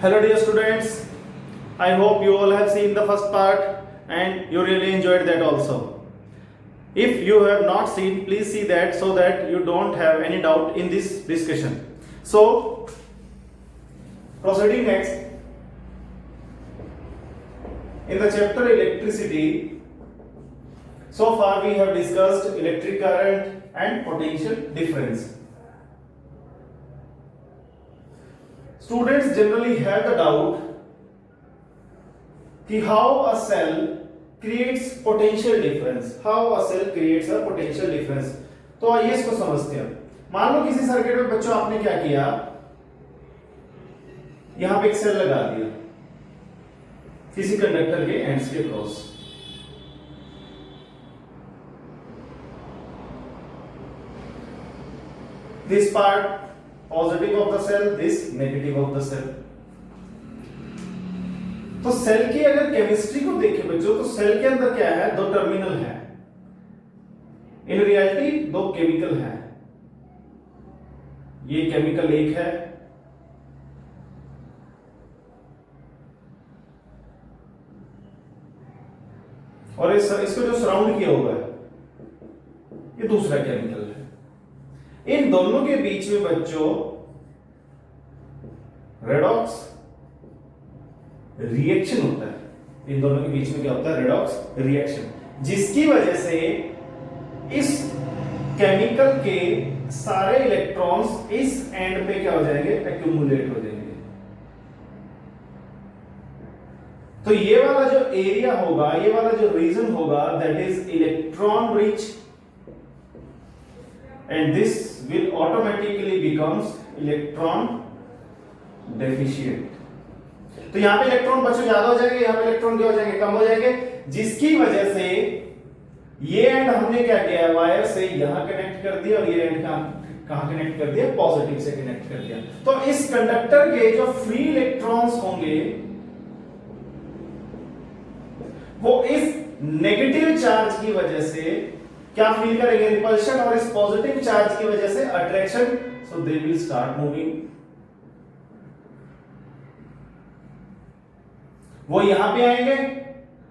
Hello dear students, I hope you all have seen the first part and you really enjoyed that also. If you have not seen, please see that so that you don't have any doubt in this discussion. So, proceeding next, in the chapter electricity, so far we have discussed electric current and potential difference. Students generally have the doubt कि how a cell creates potential difference. How a cell creates a potential difference. तो आइए इसको समझते हैं. मान लो किसी circuit में बच्चों आपने क्या किया, यहां पे एक सेल लगा दिया किसी कंडक्टर के एंड्स के cross. This part positive of the cell, this negative of the cell. तो सेल की अगर केमिस्ट्री को देखें बच्चों तो सेल के अंदर क्या है, दो टर्मिनल है. इन रियलिटी दो केमिकल है. ये केमिकल एक है, और इसको जो सराउंड किया हुआ है ये दूसरा केमिकल है. इन दोनों के बीच में बच्चों रेडॉक्स रिएक्शन होता है. इन दोनों के बीच में क्या होता है, रेडॉक्स रिएक्शन, जिसकी वजह से इस केमिकल के सारे इलेक्ट्रॉन्स इस एंड पे क्या हो जाएंगे, एक्यूमुलेट हो जाएंगे. तो ये वाला जो एरिया होगा, ये वाला जो रीजन होगा, that is electron rich, and this will automatically becomes electron deficient. तो यहां पे इलेक्ट्रॉन बच्चों ज्यादा हो जाएंगे, यहां पे इलेक्ट्रॉन क्या हो जाएंगे, कम हो जाएंगे, जिसकी वजह से ये एंड हमने क्या किया, वायर से यहां कनेक्ट कर दिया, और ये एंड कहां कनेक्ट कर दिया, पॉजिटिव से कनेक्ट कर दिया. तो इस कंडक्टर के जो फ्री इलेक्ट्रॉन्स होंगे वो इस नेगेटिव चार्ज की वजह से क्या फील करेंगे, रिपल्शन, और इस पॉजिटिव चार्ज की वजह से attraction. So they will start moving. वो यहां पे आएंगे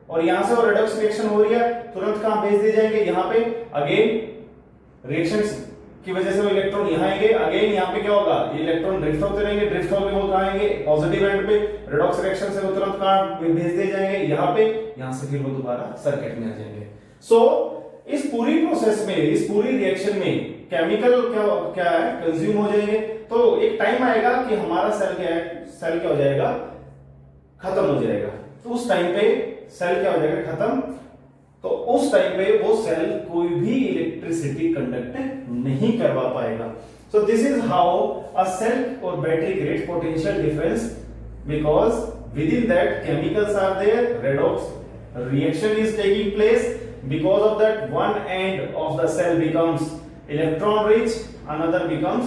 और यहां से वो रेडॉक्स रिएक्शन हो रही है, तुरंत कहां भेज दिए जाएंगे, यहां पे. अगेन रिएक्शंस की वजह से वो इलेक्ट्रॉन यहां आएंगे, अगेन यहां पे क्या होगा, ये इलेक्ट्रॉन ड्रिफ्ट होते रहेंगे, ड्रिफ्ट होकर वो कहां आएंगे, पॉजिटिव एंड पे. रेडॉक्स रिएक्शन से वो तुरंत कहां भेज दिए जाएंगे, यहां पे. यहां से फिर वो दोबारा सर्किट में आ जाएंगे. सो इस पूरी प्रोसेस में, इस पूरी रिएक्शन में केमिकल क्या है, कंज्यूम हो जाएंगे. तो एक टाइम आएगा कि हमारा सेल क्या हो जाएगा, खत्म हो जाएगा. तो उस टाइम पे सेल क्या हो जाएगा, खत्म. तो उस टाइम पे वो सेल कोई भी इलेक्ट्रिसिटी कंडक्ट नहीं करवा पाएगा. So this is how a cell or battery create potential difference, because within that chemicals are there, redox reaction is taking place. Because of that, one end of the cell becomes electron rich, another becomes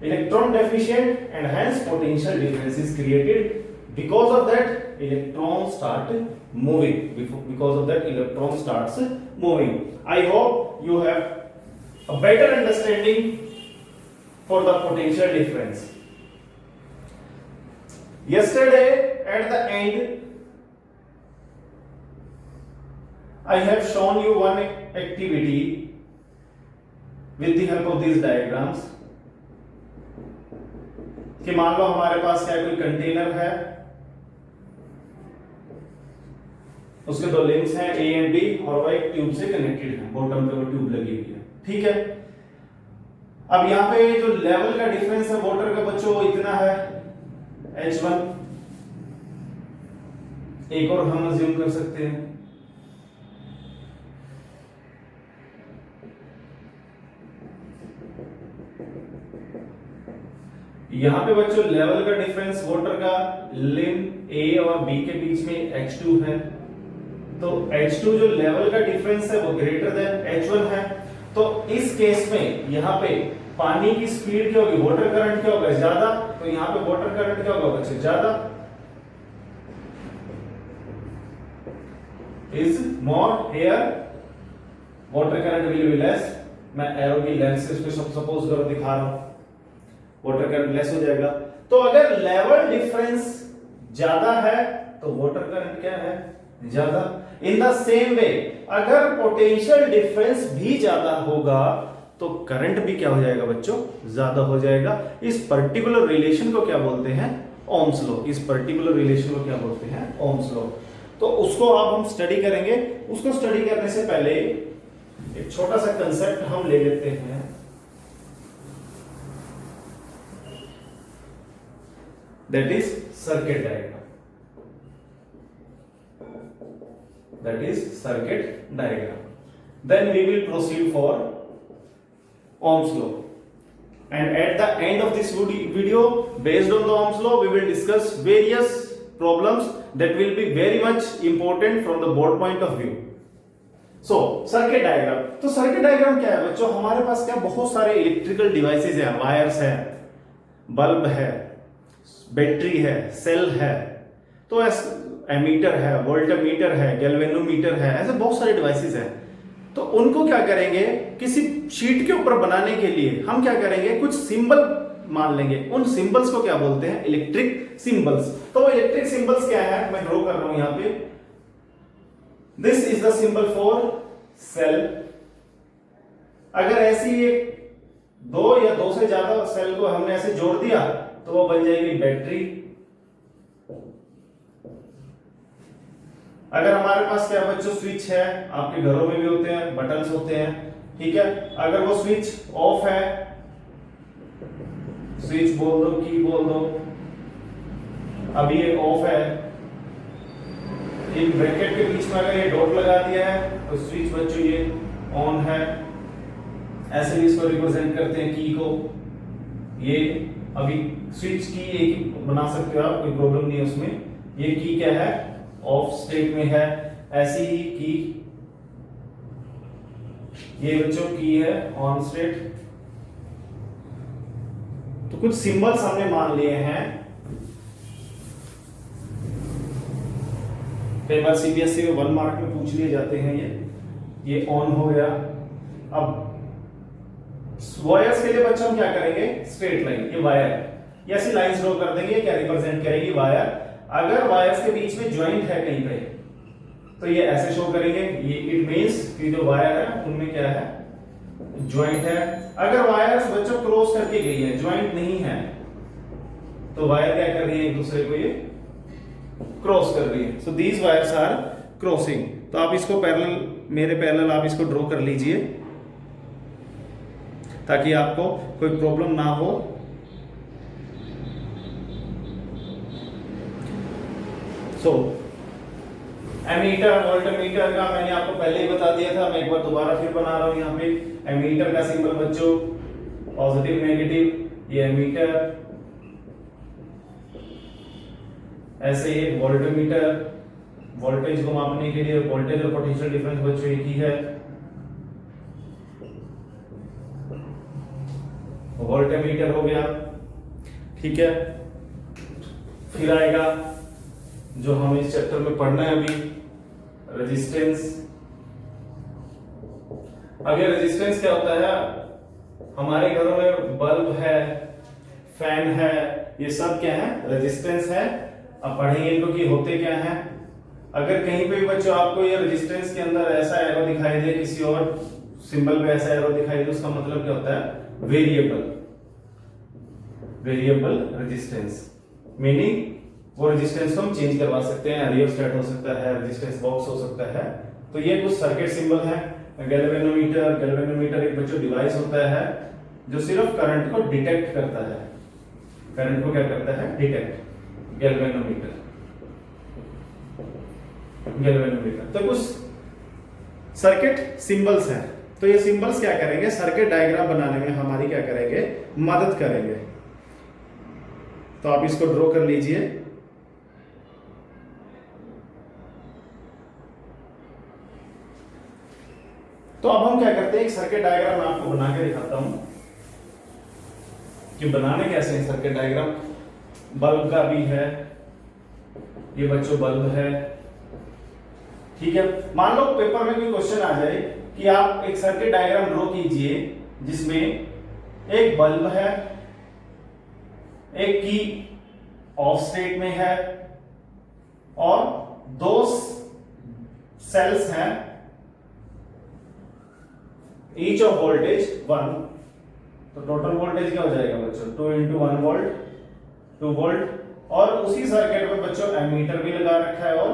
electron deficient, and hence potential difference is created. Because of that, electrons start moving. Because of that, electron starts moving. I hope you have a better understanding for the potential difference. Yesterday at the end I have shown you one activity with the help of these diagrams. कि मान लो हमारे पास क्या कोई container है, उसके दो links हैं A and B, और वो एक ट्यूब से कनेक्टेड है, बॉटम पे वो ट्यूब लगी हुई है. ठीक है. अब यहां पे जो लेवल का डिफरेंस है वाटर का बच्चों इतना है H1. एक और हम अज्यूम कर सकते हैं, यहां पे बच्चों लेवल का डिफरेंस वाटर का लिंक ए और बी के बीच में H2 है. तो H2 जो लेवल का डिफरेंस है वो ग्रेटर देन H1 है. तो इस केस में यहां पे पानी की स्पीड क्या होगी, वाटर करंट क्या होगा, ज्यादा. तो यहां पे वाटर करंट क्या होगा बच्चों, ज्यादा. Is more here, water current will be less. मैं एरो की लेंथ से इसको सपोज करो दिखा रहा हूं. वाटर करंट लेस हो जाएगा। तो अगर लेवल डिफरेंस ज्यादा है तो वाटर करंट क्या है, ज्यादा। इन द सेम वे अगर पोटेंशियल डिफरेंस भी ज्यादा होगा तो करंट भी क्या हो जाएगा बच्चों, ज्यादा हो जाएगा। इस पर्टिकुलर रिलेशन को क्या बोलते हैं, ओम्स लॉ। इस पर्टिकुलर रिलेशन को क्या बोलते हैं, ओम्स लॉ। तो उसको अब हम स्टडी करेंगे। उसको स्टडी करने से पहले एक छोटा सा कंसेप्ट हम ले लेते हैं। That is circuit diagram. That is circuit diagram. Then we will proceed for Ohm's law. And at the end of this video, based on the Ohm's law, we will discuss various problems that will be very much important from the board point of view. So, circuit diagram. तो circuit diagram क्या है बच्चों, हमारे पास क्या बहुत सारे electrical devices हैं, wires है, बल्ब है, बैटरी है, सेल है, तो एमीटर है, वोल्टमीटर है, गैल्वेनोमीटर है, ऐसे बहुत सारे डिवाइसेस हैं। तो उनको क्या करेंगे, किसी शीट के ऊपर बनाने के लिए हम क्या करेंगे, कुछ सिंबल मान लेंगे। उन सिंबल्स को क्या बोलते हैं, इलेक्ट्रिक सिंबल्स। तो इलेक्ट्रिक सिंबल्स क्या है, मैं ड्रॉ कर रहा हूं यहां पे। This is the symbol for sale. अगर ऐसी एक दो या दो से ज्यादा सेल को हमने ऐसे जोड़ दिया तो वो बन जाएगी बैटरी। अगर हमारे पास क्या बच्चों स्विच है, आपके घरों में भी होते हैं, बटन्स होते हैं, ठीक है। अगर वो स्विच ऑफ है, स्विच बोल दो, की बोल दो, अभी ये ऑफ है, इन ब्रैकेट के बीच में अगर ये डॉट लगा दिया है तो स्विच बच्चों ये ऑन है। ऐसे भी इसको रिप्रेजेंट करते हैं की को। ये अभी स्विच की एक बना सकते हो आप, कोई प्रॉब्लम नहीं है उसमें। ये की क्या है, ऑफ स्टेट में है। ऐसी ही की, ये बच्चों की है ऑन स्टेट। तो कुछ सिंबल्स हमने मान लिए हैं। कई बार सीबीएसई में 1 मार्क में पूछ लिए जाते हैं। ये ऑन हो गया। अब वायर्स के लिए बच्चों हम क्या करेंगे, स्ट्रेट लाइन, ये वायर, ये ऐसी लाइंस ड्रॉ कर देंगे, क्या रिप्रेजेंट करेगी, वायर। अगर वायर्स के बीच में ज्वाइंट है कहीं पे तो ये ऐसे शो करेंगे। ये इट मींस कि जो वायर है उनमें क्या है, ज्वाइंट है। अगर वायर्स बच्चों क्रॉस करके गई है, ज्वाइंट नहीं है, तो वायर क्या कर रही है, एक दूसरे को ये क्रॉस कर रही है। So these wires are crossing. तो आप इसको पैरेलल, मेरे पैरेलल आप इसको ड्रॉ कर लीजिए ताकि आपको कोई प्रॉब्लम ना हो। सो एमीटर, वोल्टमीटर का मैंने आपको पहले ही बता दिया था, मैं एक बार दोबारा फिर बना रहा हूं। यहाँ पे एमीटर का सिंबल बच्चों पॉजिटिव नेगेटिव, ये एमीटर। ऐसे ही वोल्टमीटर, वोल्टेज को मापने के लिए, वोल्टेज और पोटेंशियल डिफरेंस बच्चों एक ही है। वोल्टमीटर हो गया, ठीक है। फिर आएगा जो हमें इस चैप्टर में पढ़ना है अभी, रेजिस्टेंस। अब ये रेजिस्टेंस क्या होता है, हमारे घरों में बल्ब है, फैन है, ये सब क्या है, रेजिस्टेंस है। अब पढ़ेंगे इनको कि होते क्या हैं। अगर कहीं पे भी बच्चों आपको ये रेजिस्टेंस के अंदर ऐसा एरो दिखाई दे, किसी और सिंबल पे ऐसा एरो दिखाई दे, उसका मतलब क्या होता है, वेरिएबल, वेरिएबल रेजिस्टेंस। मीनिंग वो रेजिस्टेंस को हम चेंज करवा सकते हैं, रियोस्टेट हो सकता है, रेजिस्टेंस बॉक्स हो सकता है। तो ये कुछ सर्किट सिंबल है। गैल्वेनोमीटर, गैल्वेनोमीटर एक बच्चों डिवाइस होता है जो सिर्फ करंट को डिटेक्ट करता है। करंट को क्या करता है, डिटेक्ट। Galvanometer, galvanometer. तो कुछ सर्किट सिंबल्स हैं। तो ये सिंबल्स क्या करेंगे, सर्किट डायग्राम बनाने में हमारी क्या करेंगे, मदद करेंगे। तो आप इसको ड्रॉ कर लीजिए। तो अब हम क्या करते हैं, एक सर्किट डायग्राम मैं आपको बना के दिखाता हूं कि बनाने कैसे हैं सर्किट डायग्राम। बल्ब का भी है, ये बच्चों बल्ब है, ठीक है। मान लो पेपर में कोई क्वेश्चन आ जाए कि आप एक सर्किट डायग्राम ड्रॉ कीजिए जिसमें एक बल्ब है, एक की ऑफ स्टेट में है और दो सेल्स हैं, ईच ऑफ वोल्टेज 1, तो टोटल वोल्टेज क्या हो जाएगा बच्चों 2 इंटू 1 वोल्ट 2 वोल्ट। और उसी सर्किट में बच्चों एमीटर भी लगा रखा है और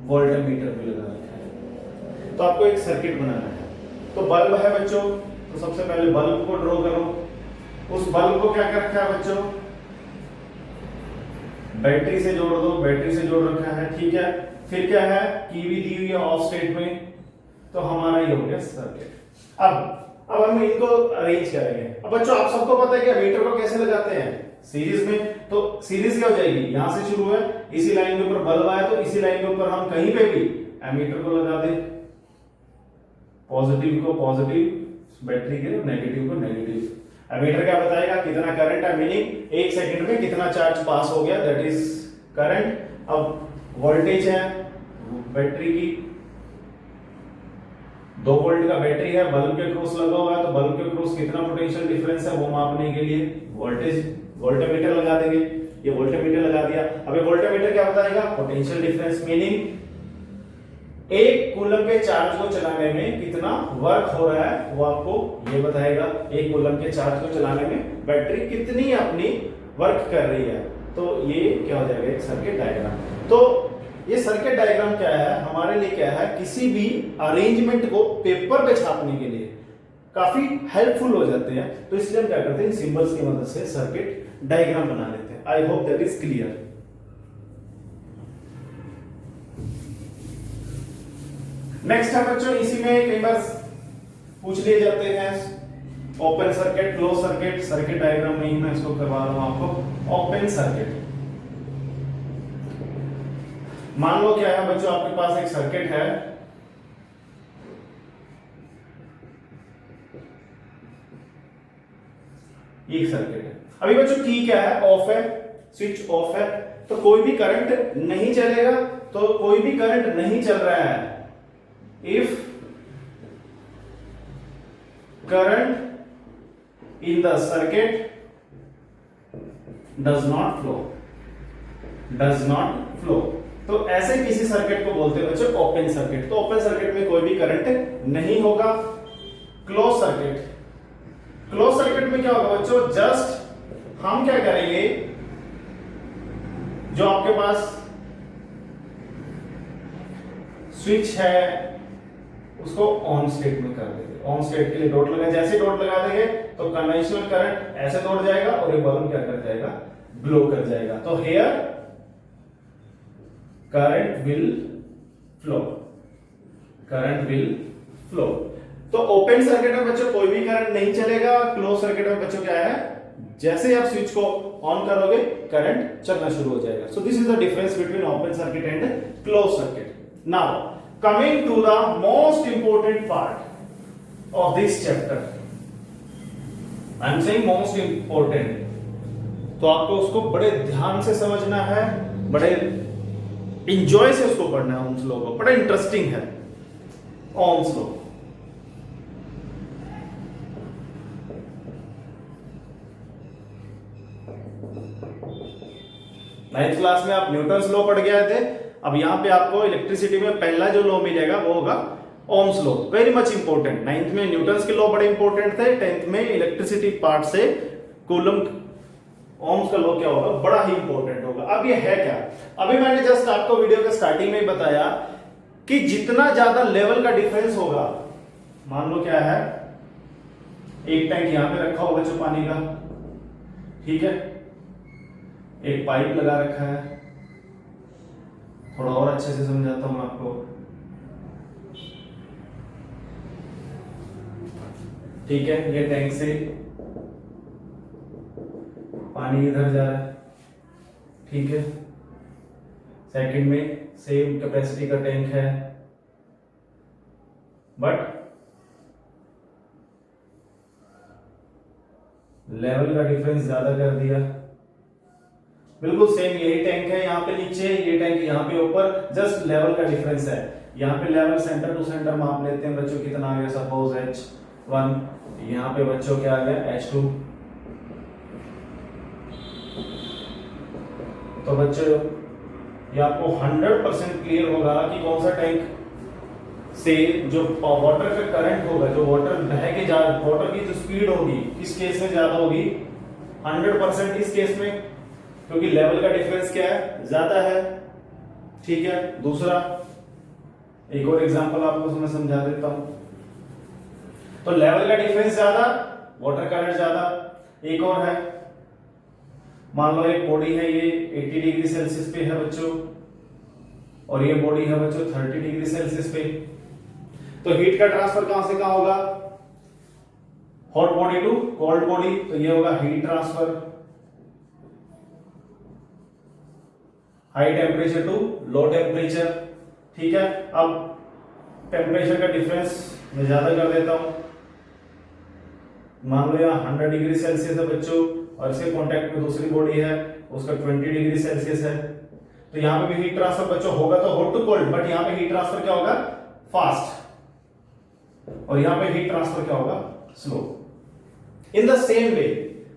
वोल्टमीटर भी लगा रखा है। तो आपको एक सर्किट बनाना है। तो बल्ब है बच्चों, तो सबसे पहले बल्ब को ड्रॉ करो। उस बल्ब को क्या कर रखा है बच्चों, बैटरी से जोड़ दो, बैटरी से जोड़ रखा है, ठीक है। फिर क्या है, की भी दी हुई है ऑफ स्टेट में, तो हमारा ये हो गया सर्किट। अब हम इनको अरेंज करेंगे। अब बच्चों आप सबको पता है कि एमीटर को कैसे लगाते हैं, सीरीज में। तो सीरीज क्या हो जाएगी, यहां से शुरू है, इसी लाइन के ऊपर बल्ब आया, तो इसी लाइन के ऊपर हम कहीं पे भी एमीटर को लगा दें, पॉजिटिव को पॉजिटिव, बैटरी के नेगेटिव को नेगेटिव। एमीटर क्या बताएगा, कितना करंट है, मीनिंग 1 सेकंड में कितना चार्ज पास हो गया, दैट इज करंट। अब वोल्टेज है बैटरी की, 2 वोल्ट का बैटरी है, बल्ब के क्रॉस लगा हुआ है, तो बल्ब के क्रॉस कितना पोटेंशियल डिफरेंस है वो मापने के लिए वोल्टेज वोल्टमीटर लगा देंगे। ये वोल्टमीटर लगा दिया। अब ये वोल्टमीटर क्या बताएगा, पोटेंशियल डिफरेंस, मीनिंग 1 कूलम के चार्ज को चलाने में कितना वर्क हो रहा है वो आपको ये बताएगा। 1 कूलम के चार्ज को चलाने में बैटरी कितनी अपनी वर्क कर रही है। तो ये क्या हो जाएगा, एक सर्किट डायग्राम। तो ये सर्किट डायग्राम क्या है हमारे लिए, क्या है, किसी भी अरेंजमेंट को पेपर पे छापने के लिए काफी हेल्पफुल हो जाते हैं। तो इसलिए हम क्या करते हैं, सिंबल्स की मदद से सर्किट डायग्राम बना लेते हैं। I hope that is clear. Next है बच्चों, इसी में कई बार पूछ लिए जाते हैं open circuit, close circuit. Circuit diagram में ही मैं इसको करवा रहा हूं आपको। ओपन सर्किट, मान लो क्या है बच्चों, आपके पास एक सर्किट है, ये सर्किट है। अभी बच्चों की क्या है, ऑफ है, स्विच ऑफ है, तो कोई भी करंट नहीं चलेगा। तो कोई भी करंट नहीं चल रहा है, if current in the circuit does not flow, तो ऐसे किसी सर्किट को बोलते हैं बच्चों ओपन सर्किट। तो ओपन सर्किट में कोई भी करंट नहीं होगा। क्लोज सर्किट, क्लोज सर्किट में क्या होगा बच्चों, जस्ट हम क्या करेंगे, जो आपके पास स्विच है उसको ऑन स्टेट में कर देंगे। ऑन स्टेट के लिए डॉट लगा, जैसे डॉट लगा देंगे तो कन्वेंशनल करंट ऐसे दौड़ जाएगा और ये बल्ब क्या कर जाएगा, ग्लो कर जाएगा। तो हियर करंट विल फ्लो। तो ओपन सर्किट में बच्चों कोई भी करंट नहीं चलेगा। क्लोज सर्किट में बच्चों क्या है, जैसे आप स्विच को ऑन करोगे करंट चलना शुरू हो जाएगा। So this is the difference between open circuit and close circuit. Now coming to the most important part of this chapter, I am saying most important, तो आपको उसको बड़े ध्यान से समझना है, बड़े इंजॉय से उसको पढ़ना है। ओम्स लॉ को, बड़ा इंटरेस्टिंग है ओम्स लॉ। नाइन्थ क्लास में आप न्यूटन्स लॉ पढ़ गए थे। अब यहां पे आपको इलेक्ट्रिसिटी में पहला जो लॉ मिलेगा वो होगा Ohm's law, very much important. Ninth में न्यूटन्स के लॉ बड़े इंपॉर्टेंट थे, 10th में इलेक्ट्रिसिटी पार्ट से कूलम ओम्स का लॉ क्या होगा, बड़ा ही इंपॉर्टेंट होगा। अब ये है क्या, अभी मैंने जस्ट आपको वीडियो के स्टार्टिंग में ही बताया कि जितना ज्यादा लेवल का डिफरेंस होगा, मान लो क्या है, एक टैंक यहां पे रखा होगा जो पानी का, ठीक है, एक पाइप लगा रखा है, थोड़ा और अच्छे से समझाता हूं आपको, ठीक है। ये टैंक से पानी इधर जा रहा है, ठीक है। सेकंड में सेम कैपेसिटी का टैंक है, बट लेवल का डिफरेंस ज्यादा कर दिया। बिल्कुल सेम यही टैंक है यहाँ पे नीचे, ये टैंक यहाँ पे ऊपर, जस्ट लेवल का डिफरेंस है। यहाँ पे लेवल सेंटर टू सेंटर माप लेते हैं बच्चों, कितना आ गया, सपोज H1, यहाँ पे बच्चों क्या आ गया H2, तो बच्चों ये आपको 100% क्लियर होगा कि कौन सा टैंक से जो वाटर का करंट होगा, जो वाटर बह के जा, वाटर की जो स्पीड होगी किस केस में ज्यादा होगी, 100% इस केस में, क्योंकि लेवल का डिफरेंस क्या है, ज्यादा है। ठीक है, दूसरा एक और एग्जांपल आपको मैं समझा देता हूं। तो लेवल का डिफरेंस ज्यादा, वाटर करंट ज्यादा। एक और है, मान लो एक बॉडी है, ये 80 डिग्री सेल्सियस पे है बच्चों, और ये बॉडी है बच्चों 30 डिग्री सेल्सियस पे। तो हीट का ट्रांसफर कहां से कहां होगा, hot body to cold body, तो ये होगा heat transfer. High temperature to low temperature. ठीक है, अब टेम्परेचर का डिफरेंस मैं ज्यादा कर देता हूं। मान लो यहाँ 100 डिग्री सेल्सियस है बच्चों, और इसके कांटेक्ट में दूसरी बॉडी है, उसका 20 डिग्री सेल्सियस है। तो यहाँ पे भी हीट ट्रांसफर बच्चों होगा तो हॉट टू कोल्ड, बट यहाँ पे हीट ट्रांसफर क्या होगा, फास्ट, और यहाँ पे हीट ट्रांसफर क्या होगा, slow. In the same way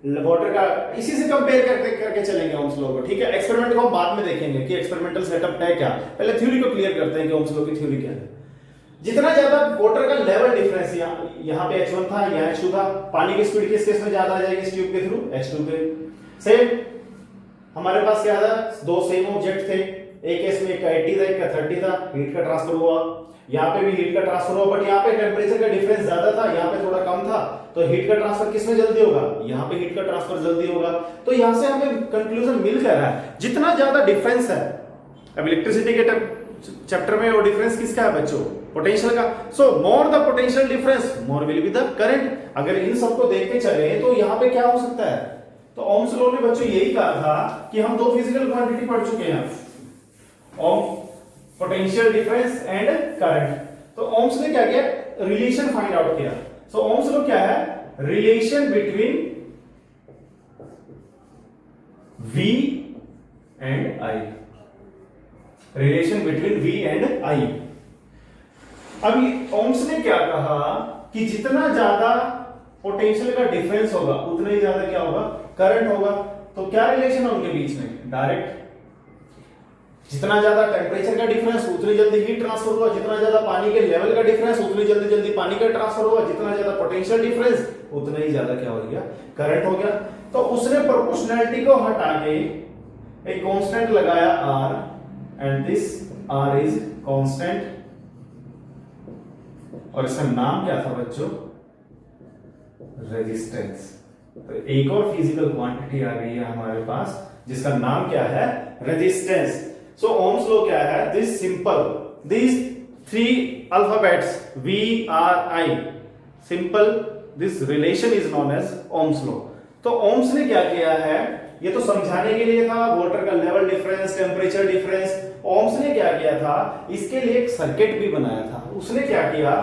water का इसी से कंपेयर करके चलेंगे ओम्स लॉ को। ठीक है, एक्सपेरिमेंट को हम बाद में देखेंगे कि एक्सपेरिमेंटल सेटअप है क्या, पहले थ्योरी को क्लियर करते हैं कि ओम्स लॉ की थ्योरी क्या है। जितना ज्यादा वाटर का लेवल डिफरेंस, यहाँ पे H1 था, यहाँ H2 था, पानी की स्पीड किस केस में ज्यादा आ जाएगी, इस ट्यूब के थ्रू H2 पे। सेम हमारे पास क्या था, दो सेम ऑब्जेक्ट थे, एक केस में एक का 80 था, एक का 30 था, हीट का ट्रांसफर हुआ, यहाँ पे भी हीट का ट्रांसफर हुआ, बट यहाँ पे टेम्परेचर का डिफरेंस ज्यादा था, यहाँ पे थोड़ा कम था, तो हीट का ट्रांसफर किसमें जल्दी होगा, यहाँ पे हीट का ट्रांसफर जल्दी होगा। तो यहाँ से हमें कंक्लूजन मिल कर रहा है, जितना ज्यादा डिफरेंस है, अब इलेक्ट्रिसिटी के चैप्टर में वो डिफरेंस किसका है बच्चों, पोटेंशियल का। So more the potential difference more will be the current. अगर इन सबको देख के चले तो यहाँ पे क्या हो सकता है, तो ओम्स लॉ ने बच्चों यही कहा था कि हम दो फिजिकल क्वांटिटी पढ़ चुके हैं, ओम पोटेंशियल डिफरेंस एंड करंट। तो ओम्स ने क्या किया, रिलेशन फाइंड आउट किया। सो ओम्स लॉ क्या है, relation between V and I, relation between V and I। अब ओम्स ने क्या कहा कि जितना ज्यादा पोटेंशियल का डिफरेंस होगा उतना ही ज्यादा क्या होगा, करंट होगा। तो क्या रिलेशन है उनके बीच में, डायरेक्ट। जितना ज्यादा टेम्परेचर का डिफरेंस उतनी जल्दी हीट ट्रांसफर हुआ, जितना ज्यादा पानी के लेवल का डिफरेंस उतनी जल्दी जल्दी पानी का ट्रांसफर हुआ, जितना ज्यादा पोटेंशियल डिफरेंस उतना ही ज्यादा क्या हो गया, करंट हो गया। तो उसने प्रोपोर्शनैलिटी को हटा के एक कांस्टेंट लगाया R, and this R is constant, और इसका नाम क्या था बच्चों, रेजिस्टेंस। तो एक और फिजिकल क्वांटिटी आ गई है हमारे पास जिसका नाम क्या है, रेजिस्टेंस। सो ओम्स लॉ क्या है, this simple, this three alphabets V R I, simple, this relation is known as Ohm's law. तो ओम्स ने क्या किया है, ये तो समझाने के लिए था, वाटर का level difference, temperature difference. Ohm's ने क्या किया था, इसके लिए एक सर्किट भी बनाया था। उसने क्या किया,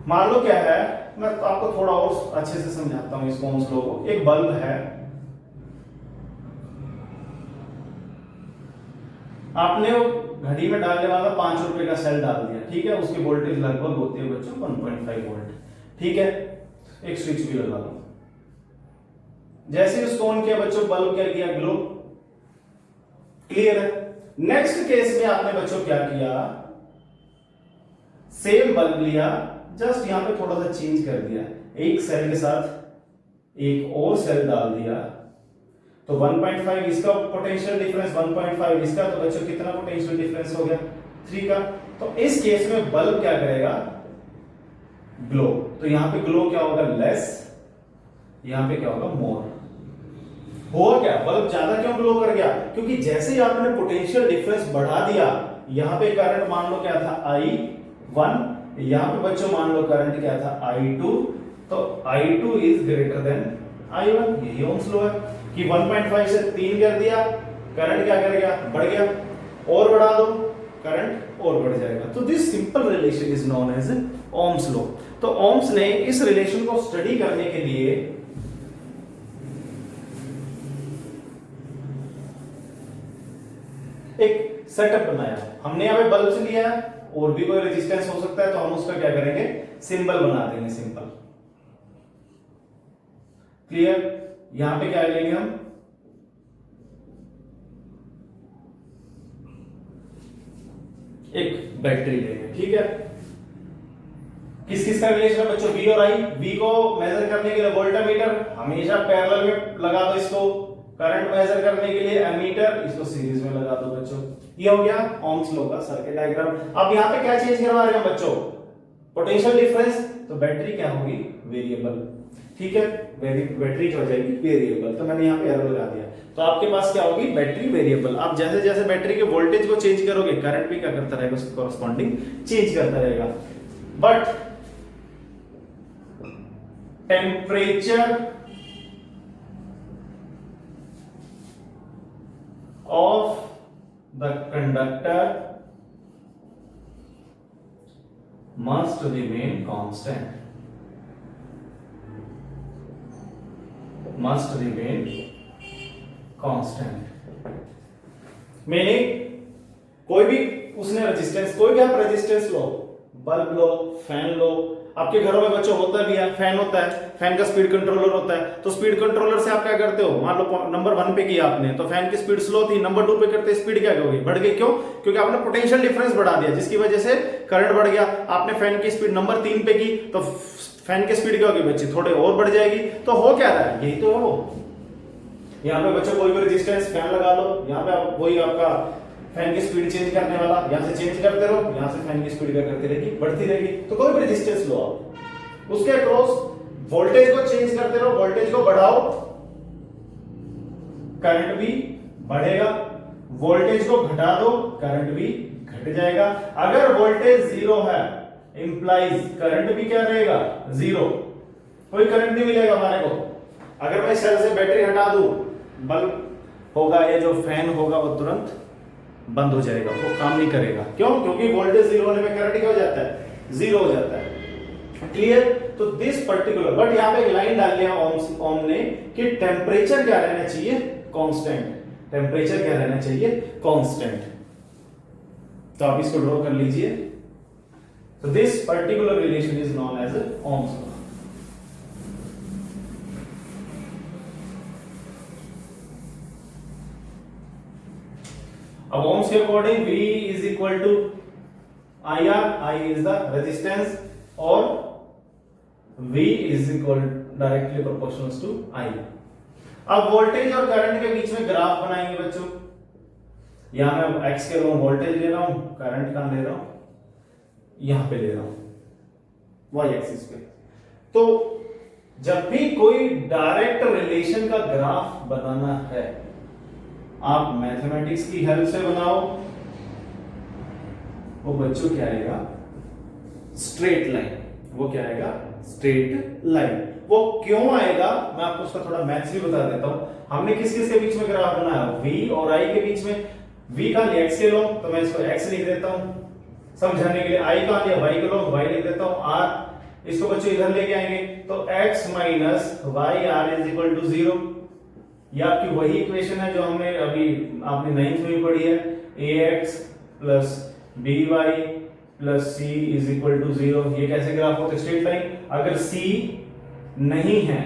मान लो क्या है, मैं तो आपको थोड़ा और अच्छे से समझाता हूं इस ओम्स लॉ को। एक बल्ब है, आपने वो घड़ी में डालने वाला 5 रुपए का सेल डाल दिया, ठीक है, उसकी वोल्टेज लगभग होती है बच्चों 1.5 वोल्ट, ठीक है। एक स्विच भी लगा लो, जैसे उसको ऑन किया बच्चों, बल्ब क्या किया, ग्लो, क्लियर है। नेक्स्ट केस में आपने बच्चों क्या किया, सेम बल्ब लिया, जस्ट यहां पे थोड़ा सा चेंज कर दिया, एक सेल के साथ एक और सेल डाल दिया, तो 1.5 इसका पोटेंशियल डिफरेंस, 1.5 इसका, तो बच्चों कितना पोटेंशियल डिफरेंस हो गया, 3 का। तो इस केस में बल्ब क्या करेगा, ग्लो। तो यहां पे ग्लो क्या होगा, लेस, यहां पे क्या होगा, मोर। हुआ क्या, बल्ब ज्यादा क्यों ग्लो कर गया, क्योंकि जैसे ही आपने पोटेंशियल डिफरेंस बढ़ा दिया, यहां पे करंट मान लो क्या था, I1, यहां पे बच्चों मान लो करंट क्या था, I2, तो I2 is greater than I1। यही ओम्स लॉ है कि 1.5 से 3 कर दिया, करंट क्या कर गया, बढ़ गया, और बढ़ा दो, करंट और बढ़ जाएगा। तो this simple relation is known as Ohm's law. तो ओम्स ने इस रिलेशन को स्टडी करने के लिए एक सेटअप बनाया। हमने यहां पे बल्ब से लिया है, और भी कोई रेजिस्टेंस हो सकता है, तो हम उसका क्या करेंगे, सिंबल बना देंगे, सिंपल, क्लियर। यहां पे क्या लेंगे हम, एक बैटरी लेंगे, ठीक है। किस किस का रिलेशन है बच्चों, V और I। V को मेजर करने के लिए वोल्टामीटर हमेशा पैरेलल में लगा दो इसको, करंट मेजर करने के लिए एमीटर इसको सीरीज में लगा दो बच्चों। ये हो गया ओम्स लॉ का सर्किट डायग्राम। अब यहाँ पे क्या चेंज करवा रहे हैं बच्चों, पोटेंशियल डिफरेंस, तो बैटरी क्या होगी, वेरिएबल, ठीक है। बैटरी हो जाएगी वेरिएबल, तो मैंने यहाँ पे एरो लगा दिया। तो आपके पास क्या होगी, बैटरी वेरिएबल। आप जैसे जैसे बैटरी के वोल्टेज को चेंज करोगे, करंट भी क्या करता रहेगा, उसके कॉरस्पॉन्डिंग चेंज करता रहेगा। But temperature of the conductor must remain constant, must remain constant। meaning कोई भी उसने रेजिस्टेंस, कोई भी आप रेजिस्टेंस लो, बल्ब लो, फैन लो, आपके घरों में बच्चों होता भी है, फैन होता है, फैन का स्पीड कंट्रोलर होता है। तो स्पीड कंट्रोलर से आप क्या करते हो, मान लो नंबर 1 पे किया आपने, तो फैन की स्पीड स्लो थी, नंबर 2 पे करते स्पीड क्या होगी, बढ़ गई। क्यों, क्योंकि आपने पोटेंशियल डिफरेंस बढ़ा दिया, जिसकी वजह से करंट बढ़ गया। आपने फैन की स्पीड नंबर 3 पे की, तो फैन की स्पीड क्या होगी बच्चे, थोड़े और बढ़ जाएगी। तो हो क्या रहा है, यही तो है वो। यहाँ पे बच्चों कोई भी रेजिस्टेंस फैन लगा लो, यहाँ पे आप वही आपका फैन की स्पीड चेंज करने वाला, यहां से चेंज करते रहो, यहां से फैन की स्पीड क्या करती रहेगी, बढ़ती रहेगी। तो कोई भी रेजिस्टेंस लो आप, उसके अक्रॉस वोल्टेज को चेंज करते रहो, वोल्टेज को बढ़ाओ, करंट भी बढ़ेगा। वोल्टेज को घटा दो, करंट भी घट जाएगा। अगर वोल्टेज 0 है, इंप्लाइज करंट भी क्या रहेगा, 0, कोई करंट नहीं मिलेगा हमारे को। अगर मैं सेल से बैटरी हटा दूं, बल्ब होगा, ये जो फैन होगा वो तुरंत बंद हो जाएगा, वो काम नहीं करेगा। क्यों, क्योंकि वोल्टेज 0 होने में करंट क्या हो जाता है, 0 हो जाता है। क्लियर। तो दिस पर्टिकुलर, बट यहां पे एक लाइन डाल दिया ओम ने कि टेम्परेचर क्या रहना चाहिए, कांस्टेंट। टेम्परेचर क्या रहना चाहिए, कांस्टेंट। तो आप इसको ड्रॉ कर लीजिए। तो this particular relation is known as Ohm's law. अब ओम्स के according V is equal to IR, I is the resistance, और V is equal directly proportional to I। अब वोल्टेज और करंट के बीच में ग्राफ बनाएंगे बच्चों। यहां मैं x के लो वोल्टेज ले रहा हूं, करंट कहां ले रहा हूं, यहां पे ले रहा हूं y एक्सिस पे। तो जब भी कोई डायरेक्ट रिलेशन का ग्राफ बनाना है, आप मैथमेटिक्स की हेल्प से बनाओ, वो बच्चों क्या आएगा, स्ट्रेट लाइन। वो क्या आएगा, स्ट्रेट लाइन। वो क्यों आएगा, मैं आपको उसका थोड़ा मैथ्स भी बता देता हूं। हमने किस किस के बीच में ग्राफ बनाया, v और i के बीच में। v का लिया x के लो, तो मैं इसको x लिख देता हूं समझाने के लिए। i का लिया y के लो, y लिख देता हूं r। इसको बच्चों इधर लेके आएंगे, तो x minus y R is equal to 0। ये आपकी वही इक्वेशन है जो हमने अभी आपने 9th में पढ़ी है, ax plus by plus c is equal to 0। ये कैसे ग्राफ होते, स्ट्रेट लाइन। अगर c नहीं है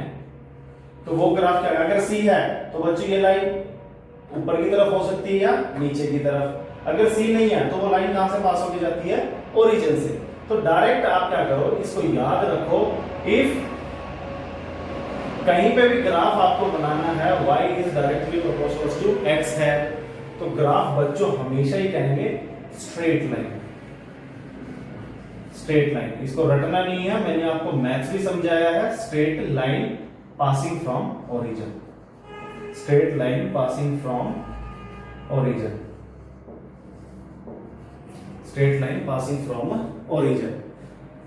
तो वो ग्राफ क्या है, अगर c है तो बच्चों ये लाइन ऊपर की तरफ हो सकती है या नीचे की तरफ। अगर c नहीं है तो वो लाइन कहां से पास होके जाती है, ओरिजिन से। तो डायरेक्ट आप क्या करो, इसको याद रखो, इफ कहीं पे भी ग्राफ आपको बनाना है y is directly proportional to x है, तो ग्राफ बच्चों हमेशा ही कहेंगे स्ट्रेट लाइन। स्ट्रेट लाइन, इसको रटना नहीं है, मैंने आपको मैथ्स भी समझाया है। Straight line passing from origin, straight line passing from origin, straight line passing from origin.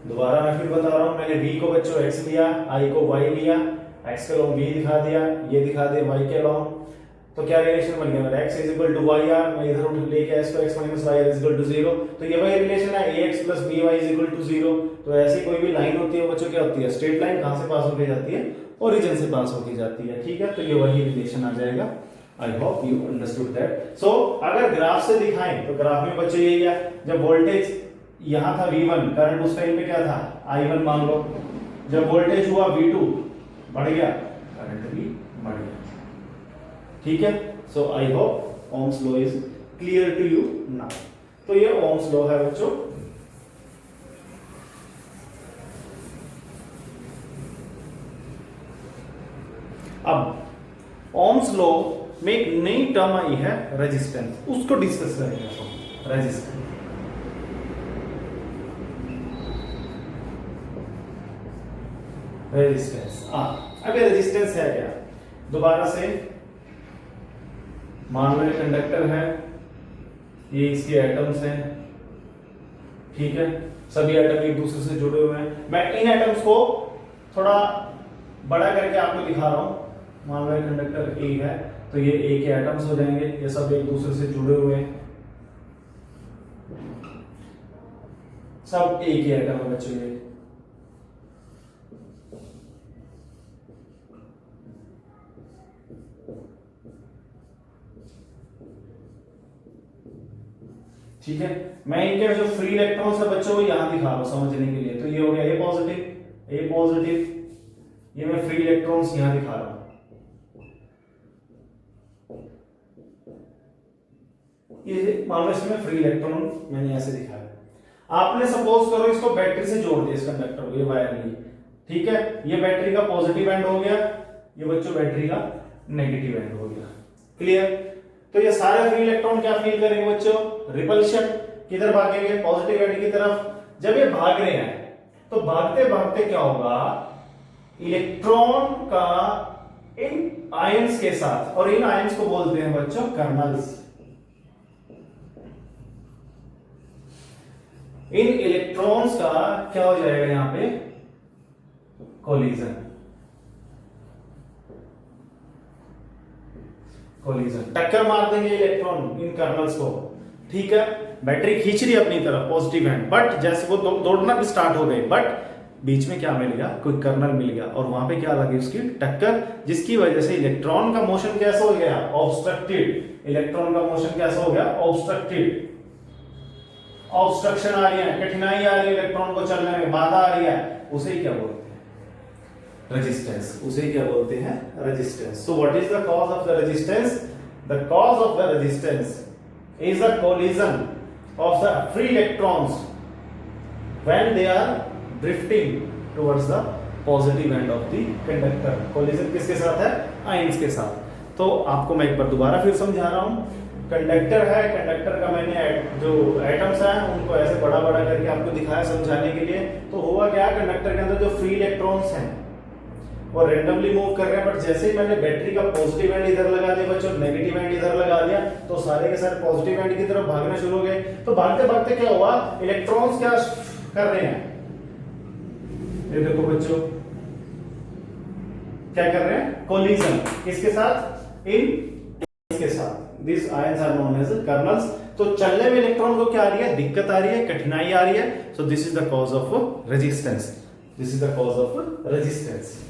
दोबारा मैं फिर बता रहा हूं, मैंने v को बच्चों x लिया, i को y लिया, x के लॉन्ग v दिखा दिया, ये दिखा दिया y के लॉन्ग। तो क्या रिलेशन बन गया मेरा, x is equal to y R, मैं इधर उठ लेके आया इसको, x minus y R is equal to 0। तो ये वही रिलेशन है, ax plus by is equal to 0। तो ऐसी कोई भी लाइन होती है बच्चों, क्या होती है, स्ट्रेट लाइन। कहां से पास होके जाती है, ओरिजिन से पास होके जाती है। ठीक है, तो ये वही रिलेशन आ जाएगा। I hope you understood that. So अगर ग्राफ से दिखाएं तो ग्राफ में बच्चों यही है, जब वोल्टेज यहां था v1, करंट उस टाइम पे क्या था, i1 मान लो। जब वोल्टेज हुआ v2 बढ़ गया, करंट भी बढ़ गया। ठीक है, so I hope Ohm's law is clear to you now. तो ये ओम्स लॉ है बच्चों। अब ओम्स लॉ में एक नई टर्म आई है रेजिस्टेंस, उसको डिस्कस करेंगे हम। रेजिस्टेंस, रेजिस्टेंस अभी रेजिस्टेंस है क्या, दोबारा से मान लो ये कंडक्टर है, ये इसके एटम्स हैं, ठीक है, सभी एटम एक दूसरे से जुड़े हुए हैं। मैं इन एटम्स को थोड़ा बड़ा करके आपको दिखा रहा हूं। मान लो ये कंडक्टर ए है, तो ये ए के एटम्स हो जाएंगे, ये सब एक दूसरे से जुड़े हुए हैं, सब ए के एटम है बच्चों ये। ठीक है, मैं इनके जो फ्री इलेक्ट्रॉन्स है बच्चों यहां दिखा रहा हूं समझने के लिए। तो ये हो गया ए पॉजिटिव, ये मैं फ्री इलेक्ट्रॉन्स यहां दिखा रहा हूं। ये मान लो इसमें फ्री इलेक्ट्रॉन मैंने ऐसे दिखाया। आपने सपोज करो इसको बैटरी से जोड़ दिया, इस कंडक्टर को, ये वायर लिए, ठीक है, ये बैटरी का पॉजिटिव एंड हो गया, ये बच्चों बैटरी का नेगेटिव एंड हो गया। क्लियर? तो ये सारे फ्री इलेक्ट्रॉन क्या फील करेंगे बच्चों? रिपल्शन। किधर भागेंगे? पॉजिटिव एंड की तरफ। जब ये भाग रहे हैं तो भागते भागते क्या होगा, इलेक्ट्रॉन का इन आयंस के साथ, और इन आयंस को बोलते हैं बच्चों कर्नल्स। इन इलेक्ट्रॉन्स का क्या हो जाएगा यहां पे? कोलिजन। टक्कर मार देंगे इलेक्ट्रॉन इन कर्नल्स को, ठीक है। बैटरी खींच रही है अपनी तरफ पॉजिटिव एंड, बट जैसे वो दौड़ना भी स्टार्ट हो गए, बट बीच में क्या मिल गया? कोई कर्नल मिल गया, और वहां पे क्या लगी? उसकी टक्कर, जिसकी वजह से इलेक्ट्रॉन का मोशन कैसा हो गया? ऑब्स्ट्रक्टेड। इलेक्ट्रॉन का मोशन कैसा हो गया? ऑब्स्ट्रक्टेड। ऑब्स्ट्रक्शन आ रही है, कठिनाई आ रही है इलेक्ट्रॉन को चलने में, बाधा आ रही है, उसे क्या बोलते हैं? रेजिस्टेंस। उसे क्या बोलते हैं? Resistance. So what is the cause of the resistance? The cause of the resistance is the collision of the free electrons when they are drifting towards the positive end of the conductor. collision किसके साथ है? Ions के साथ। तो आपको मैं एक बार दोबारा फिर समझा रहा हूं। कंडक्टर है, कंडक्टर का मैंने जो एटम्स हैं उनको ऐसे बड़ा बड़ा करके आपको दिखाया समझाने के लिए। तो हुआ क्या, कंडक्टर के अंदर जो फ्री इलेक्ट्रॉन्स हैं वो रेंडमली मूव कर रहे हैं, बट जैसे ही मैंने बैटरी का पॉजिटिव एंड इधर लगा दिया बच्चों, नेगेटिव एंड इधर लगा दिया, तो सारे के सारे पॉजिटिव एंड की तरफ भागना शुरू हो गए। तो भागते भागते क्या हुआ, इलेक्ट्रॉन्स क्या कर रहे हैं? ये देखो बच्चों, क्या कर रहे हैं? कोलिजन। किसके साथ? इन के साथ। This ions are known as kernels. तो चलने में इलेक्ट्रॉन को क्या आ रही है? दिक्कत आ रही है, कठिनाई आ रही है। सो this is the cause of resistance. This is the cause of resistance.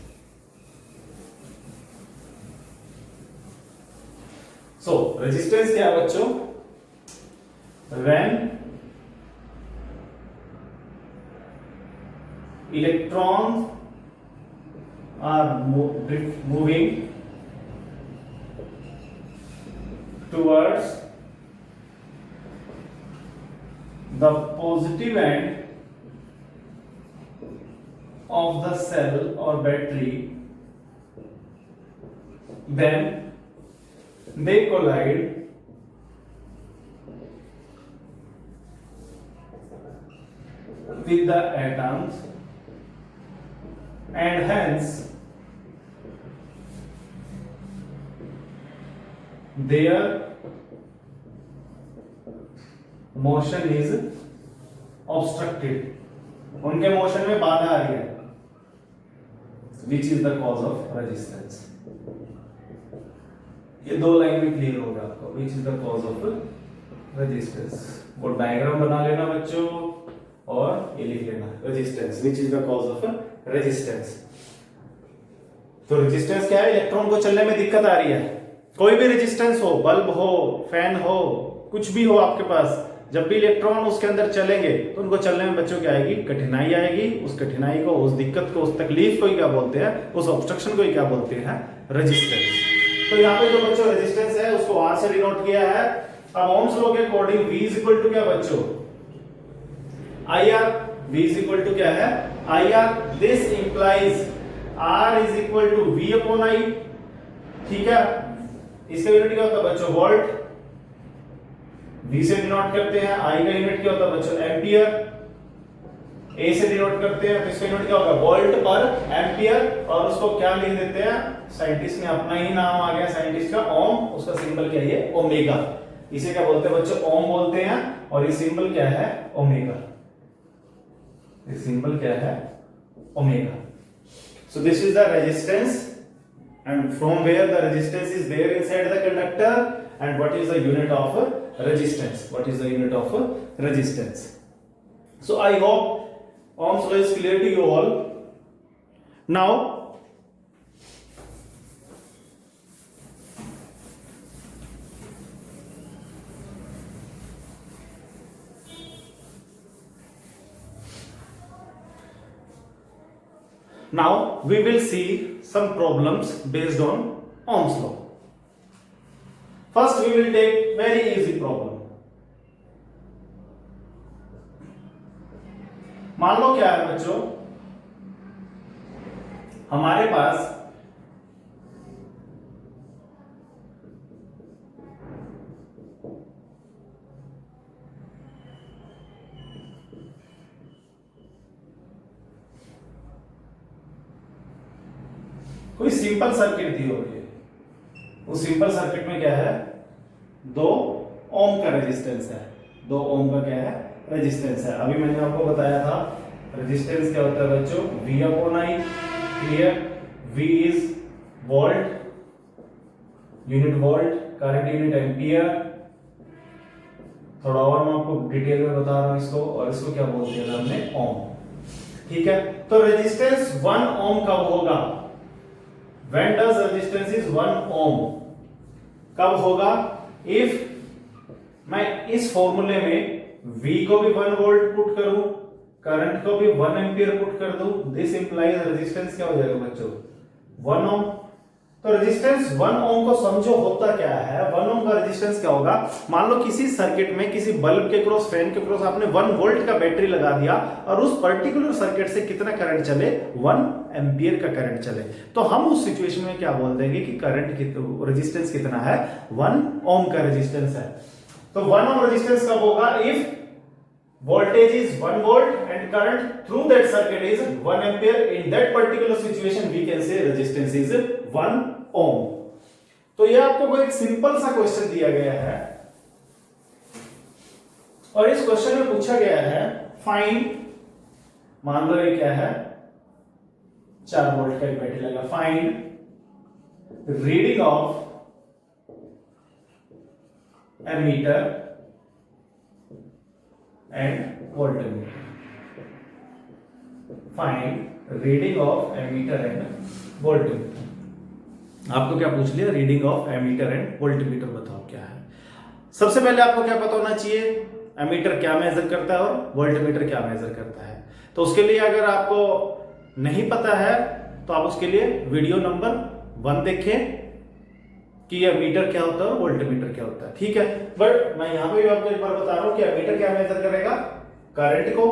So resistance क्या है बच्चों? When electrons are moving towards the positive end of the cell or battery, then they collide with the atoms, and hence their motion is obstructed. उनके motion में बाधा आ रही है, which is the cause of resistance. ये दो line में clear होगा आपको, which is the cause of resistance. वो डायग्राम बना लेना बच्चों और ये लिख लेना, resistance, which is the cause of resistance. तो रेजिस्टेंस क्या है? इलेक्ट्रॉन को चलने में दिक्कत आ रही है। कोई भी रेजिस्टेंस हो, बल्ब हो, फैन हो, कुछ भी हो आपके पास, जब भी इलेक्ट्रॉन उसके अंदर चलेंगे तो उनको चलने में बच्चों क्या आएगी? कठिनाई आएगी। उस कठिनाई को, उस दिक्कत को, उस तकलीफ को क्या बोलते हैं? उस ऑब्स्ट्रक्शन को क्या बोलते हैं? रेजिस्टेंस। तो यहाँ पे जो बच्चों रेजिस्टेंस है उसको आर से डिनोट किया है, अब ओम्स लॉ के according V is equal to क्या बच्चों, IR। V is equal to क्या है, IR। This implies R is equal to V upon I। ठीक है, इसका यूनिट क्या होता है बच्चों, वोल्ट। V से डिनोट करते हैं, I का यूनिट क्या होता है बच्चों, एम्पियर। A से डिनोट करते हैं तो इसका यूनिट क्या होगा, वोल्ट पर एम्पियर। और उसको क्या लिख देते हैं, साइंटिस्ट ने अपना ही नाम आ गया साइंटिस्ट का, ओम। उसका सिंबल क्या है, ओमेगा। इसे क्या बोलते हैं बच्चों, ओम बोलते हैं। और ये सिंबल क्या है, ओमेगा। ये सिंबल क्या है, omega. So this is the resistance, and from where the resistance is there inside the conductor, and what is the unit of resistance, what is the unit of resistance. So I hope Ohm's law is clear to you all. Now we will see some problems based on Ohm's law. First we will take very easy problem. मान लो क्या है बच्चों, हमारे पास कोई simple circuit दी हो रही है। उस सिंपल सर्किट में क्या है, 2 ओम का रेजिस्टेंस है। 2 ओम का क्या है, रेजिस्टेंस है। अभी मैंने आपको बताया था रेजिस्टेंस क्या होता है बच्चों, V upon I। Clear, V is volt, unit volt, current unit ampere. थोड़ा और मैं आपको डिटेल में बता रहा हूं इसको, और इसको क्या बोलते हैं हमने, ओम। ठीक है, तो रेजिस्टेंस 1 ओम कब होगा, When does resistance is 1 ohm? कब होगा, if मैं इस फॉर्मूले में V को भी 1 वोल्ट पुट करूं, करंट को भी 1 एम्पियर पुट कर दूं, दिस इंप्लाइज रेजिस्टेंस क्या हो जाएगा बच्चों, 1 ओम। तो रेजिस्टेंस 1 ओम को समझो होता क्या है। 1 ओम का रेजिस्टेंस क्या होगा, मान लो किसी सर्किट में किसी बल्ब के क्रॉस, फैन के क्रॉस आपने 1 वोल्ट का बैटरी लगा दिया, और उस पर्टिकुलर सर्किट से कितना करंट चले, 1 एम्पियर का करंट चले, तो हम उस सिचुएशन में क्या बोल देंगे कि करंट रेजिस्टेंस कितना है, 1 ओम का रेजिस्टेंस है। तो 1 ओम रेजिस्टेंस कब होगा, if voltage is 1 volt and current through that circuit is 1 ampere. In that particular situation we can say resistance is 1 ohm. तो ये आपको कोई एक सिंपल सा क्वेश्चन दिया गया है, और इस क्वेश्चन में पूछा गया है फाइंड, मान लो ये क्या है, 4 वोल्ट का बैटरी लगा, find reading of ammeter and voltmeter. Find reading of ammeter and voltmeter. आपको क्या पूछ लिया, reading of ammeter and voltmeter बताओ क्या है। सबसे पहले आपको क्या पता होना चाहिए, एमीटर क्या मेजर करता है और वोल्टमीटर क्या मेजर करता है। तो उसके लिए अगर आपको नहीं पता है तो आप उसके लिए वीडियो नंबर 1 देखें कि एमीटर क्या होता है और वोल्टमीटर क्या होता है। ठीक है, बट मैं यहां पे भी आपको एक बार बता रहा हूं कि एमीटर क्या मेजर करेगा, करंट को,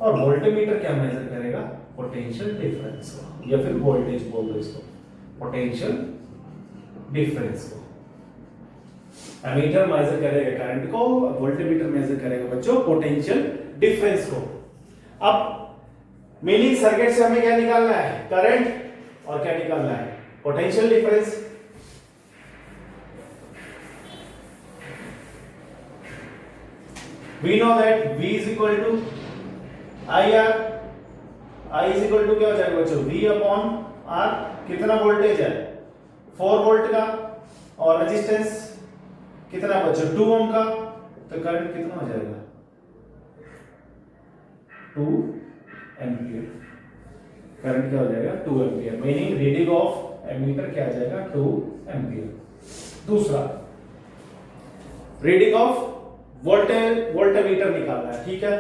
और वोल्टमीटर क्या मेजर करेगा, पोटेंशियल डिफरेंस को, या फिर वोल्टेज बोल दो इसको, पोटेंशियल डिफरेंस को। एमीटर मेजर करेगा करंट को, वोल्टमीटर मेजर करेगा बच्चों पोटेंशियल डिफरेंस को। अब मीनिंग सर्किट से हमें क्या निकालना है, करंट, और क्या निकालना है, potential difference. We know that V is equal to IR, I is equal to क्या हो जाएगा बच्चों, V अपॉन R। कितना वोल्टेज है, 4 वोल्ट का, और रेजिस्टेंस कितना बच्चों, 2 ओम का, तो करंट कितना हो जाएगा, 2 एम्पियर। करंट क्या हो जाएगा, 2 ampere. Meaning reading of ammeter क्या आ जाएगा, 2 एम्पियर। दूसरा रीडिंग ऑफ वोल्टमीटर निकालना है। ठीक है,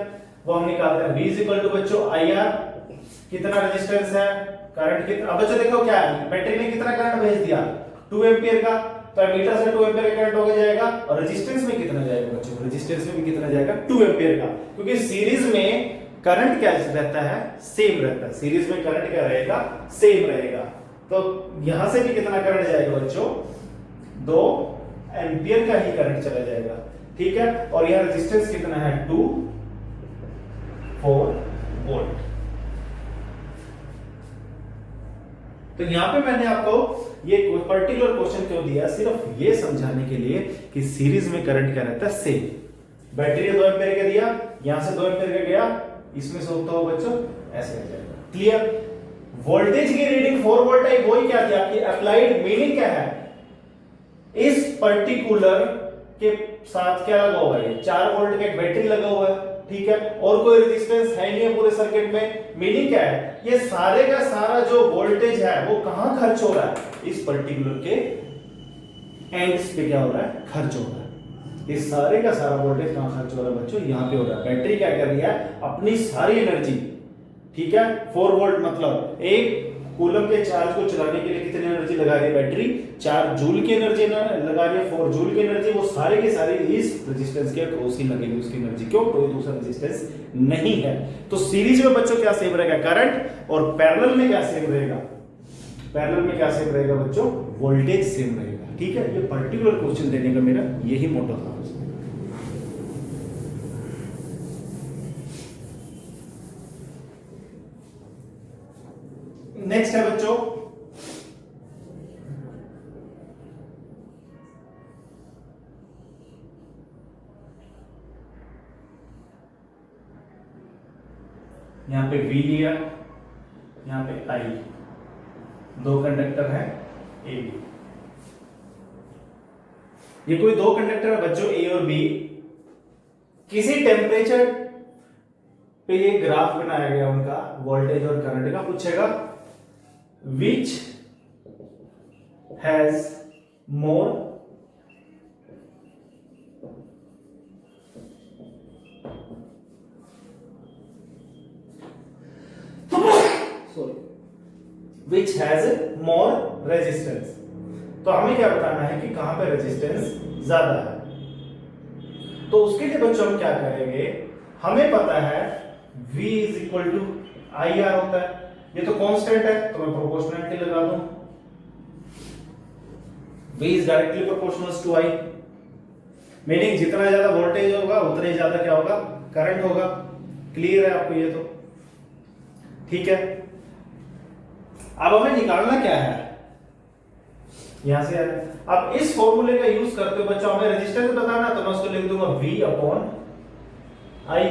वो हम निकालते हैं। V इज इक्वल टू बच्चों IR, कितना रेजिस्टेंस है, करंट कितना। अब बच्चों देखो क्या है, बैटरी ने कितना करंट भेज दिया, 2 एम्पियर का, तो एमीटर से 2 एम्पियर का करंट हो जाएगा। और रेजिस्टेंस में कितना जाएगा बच्चों, रेजिस्टेंस में भी कितना जाएगा 2 एम्पियर का, क्योंकि सीरीज में करंट क्या रहता है, सेम रहता है। सीरीज में करंट क्या रहेगा, सेम रहेगा। तो यहां से भी कितना करंट जाएगा बच्चों, 2 एम्पियर का ही करंट चला जाएगा, ठीक है। और यह रेजिस्टेंस कितना है 2 4 वोल्ट। तो यहां पे मैंने आपको ये पर्टिकुलर क्वेश्चन क्यों दिया, सिर्फ ये समझाने के लिए कि सीरीज में करंट क्या रहता है, सेम। बैटरी 2 एम्पीयर का दिया, यहां से 2 एम्पीयर का गया, इसमें से होता हो बच्चों ऐसे आ जाएगा। क्लियर। वोल्टेज की रीडिंग 4 वोल्ट आई, वही क्या थी आपकी अप्लाइड। मीनिंग क्या है, इस पर्टिकुलर के साथ क्या लगा हुआ है, 4 वोल्ट का एक बैटरी लगा हुआ है, ठीक है, और कोई रेजिस्टेंस है नहीं है पूरे सर्किट में। मीनिंग क्या है, ये सारे का सारा जो वोल्टेज है वो कहां खर्च हो रहा है, इस पर्टिकुलर के एंड्स पे क्या हो रहा है, खर्च हो रहा है। ये सारे का सारा वोल्टेज कहां खर्च हो रहा है बच्चों, यहां पे हो रहा है। बैटरी क्या कर रही है, अपनी सारी एनर्जी, ठीक है, 4 वोल्ट मतलब एक कूलम के चार्ज को चलाने के लिए कितनी एनर्जी लगा रही है बैटरी, 4 जूल की एनर्जी लगा रही है, 4 जूल की एनर्जी, वो सारे के सारे इस रेजिस्टेंस के अक्रॉस ही लगेगी उसकी एनर्जी। क्यों, कोई दूसरा रेजिस्टेंस नहीं है। तो सीरीज में बच्चों क्या सेम रहेगा, करंट, और पैरेलल में क्या सेम रहेगा, पैरेलल में क्या सेम रहेगा बच्चों, वोल्टेज सेम रहेगा, ठीक है। ये पर्टिकुलर क्वेश्चन देने का मेरा यही मोटिव था। नेक्स्ट है बच्चों यहां पे V लिया, यहां पे I, 2 कंडक्टर है A B। ये कोई 2 कंडक्टर है बच्चों A और B, किसी टेम्परेचर पे ये ग्राफ बनाया गया उनका वोल्टेज और करंट का। पूछेगा which has more which has more resistance। तो हमें क्या बताना है कि कहां पे रेजिस्टेंस ज्यादा है। तो उसके लिए बच्चों हम क्या करेंगे, हमें पता है V is equal to IR होता है, ये तो कांस्टेंट है, तो मैं प्रोपोर्शनलिटी लगा दूं, V is directly proportional to I। Meaning जितना ज्यादा वोल्टेज होगा उतना ही ज्यादा क्या होगा, करंट होगा। क्लियर है आपको ये तो, ठीक है। अब हमें निकालना क्या है, यहां से अब इस फॉर्मूले का यूज करते हुए बच्चों हमें रेजिस्टेंस बताना, तो मैं उसको लिख दूंगा V अपॉन I।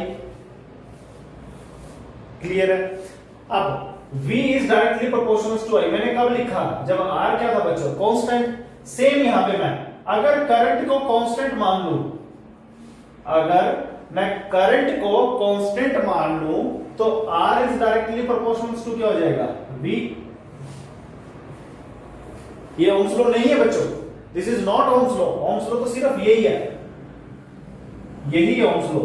क्लियर है। अब V is directly proportional to I मैंने कब लिखा, जब R क्या था बच्चों, कांस्टेंट। सेम यहां पे मैं अगर करंट को कांस्टेंट मान लूं, अगर मैं करंट को कांस्टेंट मान लूं, तो R is directly proportional to क्या हो जाएगा, V। ये ओम्स लॉ नहीं है बच्चों, this is not Ohm's law. Ohms law तो सिर्फ यही है, यही है ओम्स लॉ।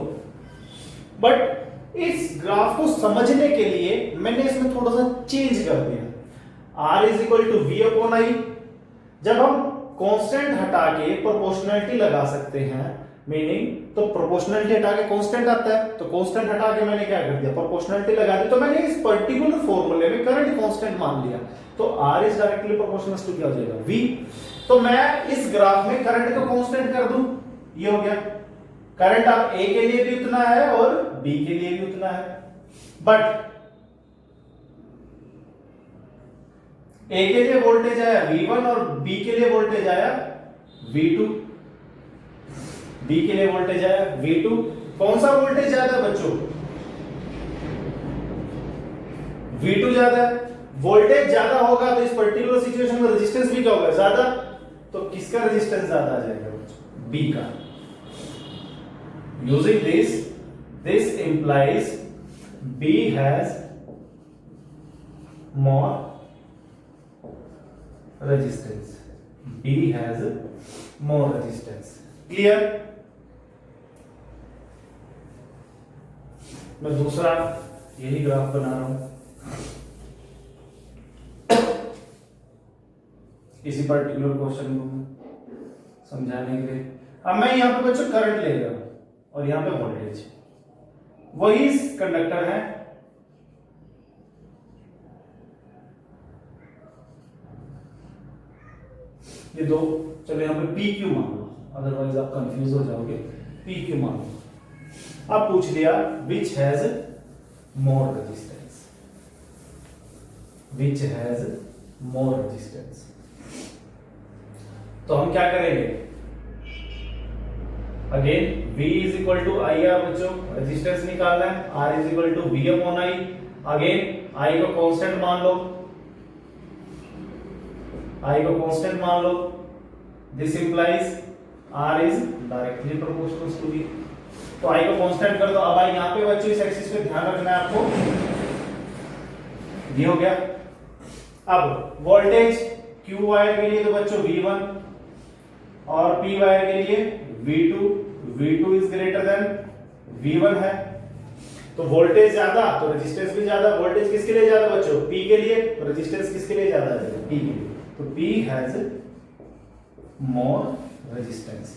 बट इस ग्राफ को समझने के लिए मैंने इसमें थोड़ा सा चेंज कर दिया। R is equal to V upon I। जब हम कांस्टेंट हटा के प्रोपोर्शनलिटी लगा सकते हैं, मीनिंग तो प्रोपोर्शनलिटी हटा के कांस्टेंट आता है, तो कांस्टेंट हटा के मैंने क्या कर दिया, प्रोपोर्शनलिटी लगा दी। तो मैंने इस पर्टिकुलर फॉर्मूले में करंट कांस्टेंट मान लिया, तो R is directly proportional to क्या हो जाएगा, V। तो मैं इस ग्राफ में करंट को कांस्टेंट कर दूं, ये हो गया। करंट आप A के लिए भी उतना है और B के लिए भी उतना है, बट A के लिए वोल्टेज आया V1 और B के लिए वोल्टेज आया V2। B के लिए वोल्टेज आया V2। कौन सा वोल्टेज ज्यादा है बच्चों, V2 ज्यादा है। वोल्टेज ज्यादा होगा तो इस पर्टिकुलर सिचुएशन में रेजिस्टेंस भी क्या होगा, ज्यादा। तो किसका रेजिस्टेंस ज्यादा आ जाएगा बच्चों, B का। Using this implies B has more resistance. B has more resistance. Clear? मैं दूसरा यही ग्राफ बना रहा हूं। किसी पर्टिकुलर क्वेश्चन को समझाने के लिए। अब मैं यहाँ पे बच्चों करंट ले रहा हूं और यहाँ पे वोल्टेज, वही कंडक्टर है, ये दो, चलो यहाँ पे पी क्यू मान लो, अदरवाइज आप कंफ्यूज हो जाओगे। पी क्यू मान लो। अब पूछ लिया which has more resistance, which has more resistance. तो हम क्या करेंगे, again V is equal to I R बच्चों, रेजिस्टेंस निकालना है, R is equal to V upon I. Again I को कांस्टेंट मान लो, I को कांस्टेंट मान लो, this implies R is directly proportional to V। तो I को कांस्टेंट कर दो। अब I यहाँ पे बच्चों इस एक्सिस पे ध्यान रखना है आपको, ये हो गया। अब वोल्टेज Q वायर के लिए तो बच्चों V1 और P वायर के लिए V2, V2 is greater than V1 है, तो वोल्टेज ज्यादा तो रेजिस्टेंस भी ज्यादा। वोल्टेज किसके लिए ज्यादा बच्चों, P के लिए, तो रेजिस्टेंस किसके लिए ज्यादा है, P के लिए। तो P has more resistance,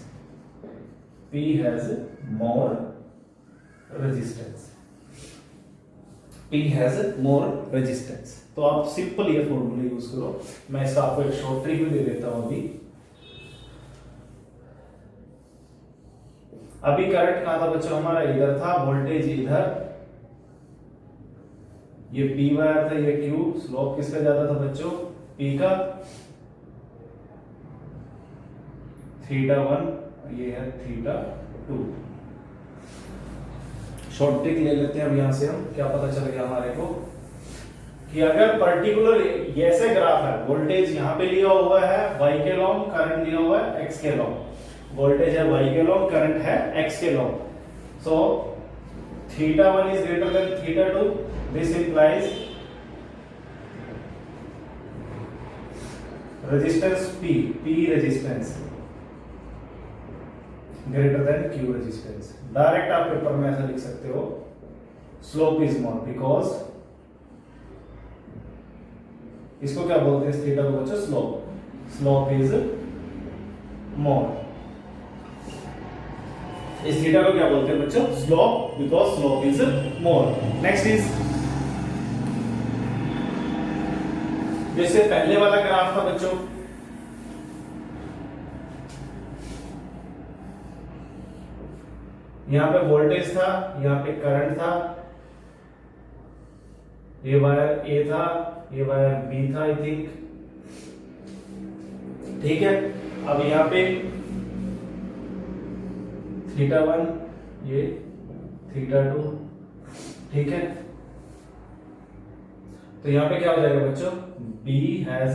P has more resistance, P has more resistance. तो आप सिंपल ये फॉर्मूला यूज करो। मैं इसका आपको एक शॉर्ट ट्रिक भी दे देता हूं अभी करंट कहां था बच्चों हमारा, इधर था, वोल्टेज इधर, ये P वायर था, ये Q, स्लोप किसका ज्यादा था बच्चों, P का, θ1 ये है θ2। शॉर्ट ट्रिक ले लेते हैं अब यहां से हम, क्या पता चल गया हमारे को कि अगर पर्टिकुलर ऐसे ग्राफ है, वोल्टेज यहां पे लिया हुआ है y के लॉन्ग, करंट लिया हुआ है x के लॉन्ग, वोल्टेज है y के लॉन्ग, करंट है x के long, so θ1 is greater than θ2, this implies resistance P resistance greater than Q resistance। Direct आप पेपर में ऐसा लिख सकते हो, स्लोप इज मोर, बिकॉज इसको क्या बोलते हैं थीटा को बच्चों, स्लोप, स्लोप इज मोर। इस थीटा को क्या बोलते हैं बच्चों, slope, because slope is more. Next is, जैसे पहले वाला ग्राफ था बच्चों, यहां पे वोल्टेज था, यहां पे करंट था, ये वायर A था, ये वायर B था आई थिंक, ठीक है। अब यहां पे θ1, ये θ2, ठीक है। तो यहां पे क्या हो जाएगा बच्चों, B has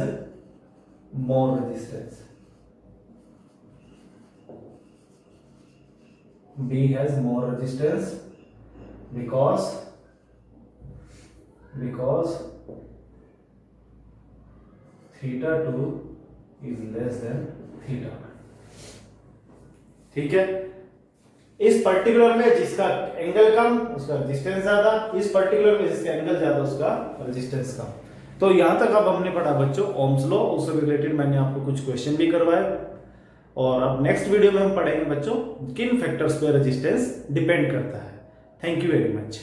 more resistance, B has more resistance because θ2 is less than θ1, ठीक है। इस पर्टिकुलर में जिसका एंगल कम उसका रेजिस्टेंस ज्यादा, इस पर्टिकुलर में जिसका एंगल ज्यादा उसका रेजिस्टेंस कम। तो यहां तक अब हमने पढ़ा बच्चों ओम्स लॉ, उससे रिलेटेड मैंने आपको कुछ क्वेश्चन भी करवाए, और अब नेक्स्ट वीडियो में हम पढ़ेंगे बच्चों किन फैक्टर्स पे रेजिस्टेंस डिपेंड करता है। Thank you very much.